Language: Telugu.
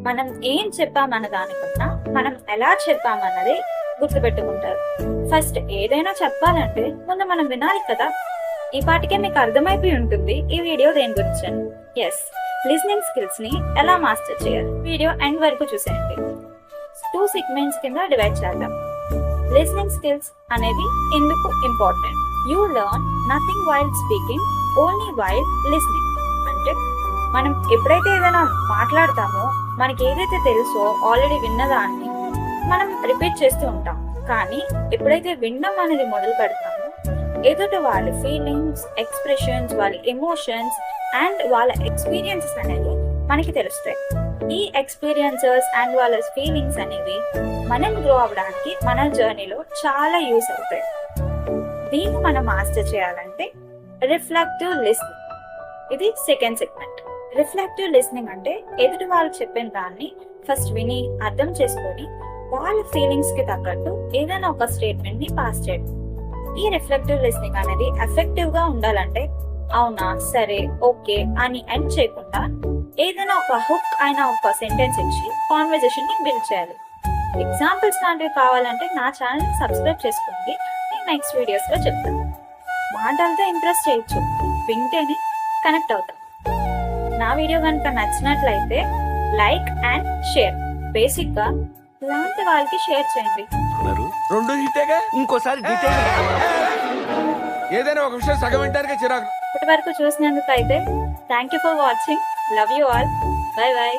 మనం ఏం చెప్పామన్న దానికన్నా మనం ఎలా చెప్పామన్నది గుర్తుపెట్టుకుంటారు. ఫస్ట్ ఏదైనా చెప్పాలంటే ముందు మనం వినాలి కదా. ఈ పాటికే మీకు అర్థమైపోయి ఉంటుంది ఈ వీడియో దేని గురించి అని. ఎస్, లిస్నింగ్ స్కిల్స్ ని ఎలా మాస్టర్ చేయాలి. వీడియో ఎండ్ వరకు చూసేయండి. 2 సెగ్మెంట్స్ కింద డివైడ్ చేద్దాం. లిస్నింగ్ స్కిల్స్ అనేది ఎందుకు important? You learn nothing while speaking, only while listening. అంటే మనం ఎప్పుడైతే ఏదైనా మాట్లాడతామో మనకి ఏదైతే తెలుసో ఆల్రెడీ విన్నదాన్ని మనం రిపీట్ చేస్తూ ఉంటాం. కానీ ఎప్పుడైతే వినడం అనేది మొదలు పెడతామో ఎదుటి వాళ్ళ ఫీలింగ్స్, ఎక్స్ప్రెషన్స్, వాళ్ళ ఎమోషన్స్ అండ్ వాళ్ళ ఎక్స్పీరియన్సెస్ అనేవి మనకి తెలుస్తాయి. ఈ ఎక్స్పీరియన్సెస్ అండ్ వాళ్ళ ఫీలింగ్స్ అనేవి మనం గ్రో అవ్వడానికి మన జర్నీలో చాలా యూస్ అవుతాయి. దీన్ని మనం మాస్టర్ చేయాలంటే రిఫ్లెక్టివ్ లిస్నింగ్, ఇది సెకండ్ సెగ్మెంట్. రిఫ్లెక్టివ్ లిస్నింగ్ అంటే ఎదుటి వాళ్ళు చెప్పిన దాన్ని ఫస్ట్ విని అర్థం చేసుకొని వాళ్ళ ఫీలింగ్స్ కి తగ్గట్టు ఏదైనా ఒక స్టేట్మెంట్ ని పాస్ చేయడం. ఈ రిఫ్లెక్టివ్ లిస్నింగ్ అనేది ఎఫెక్టివ్ గా ఉండాలంటే అవునా, సరే, ఓకే అని ఎండ్ చేయకుండా ఏదైనా ఒక హుక్ అయినా ఒక సెంటెన్స్ ఇచ్చి కాన్వర్జేషన్ ని బిల్డ్ చేయాలి. ఎగ్జాంపుల్స్ లాంటివి కావాలంటే నా ఛానల్ ని సబ్స్క్రైబ్ చేసుకోండి. నేను నెక్స్ట్ వీడియోస్ లో చెప్తాను. మాటలతో ఇంప్రెస్ చేయొచ్చు, వింటేనే కనెక్ట్ అవుతాం. నా వీడియో కనుక నచ్చినట్లయితే లైక్ అండ్ షేర్. బేసిక్ గా ఇలాంటి వాళ్ళకి షేర్ చేయండి. రెండు హిట్టేగా, ఇంకోసారి డీటెయిల్ ఏదైనా ఒక విషయం సగం వింటానికి చిరాకు. ఇప్పటి వరకు చూసినందుకు అయితే thank you for watching. Love you all. By by.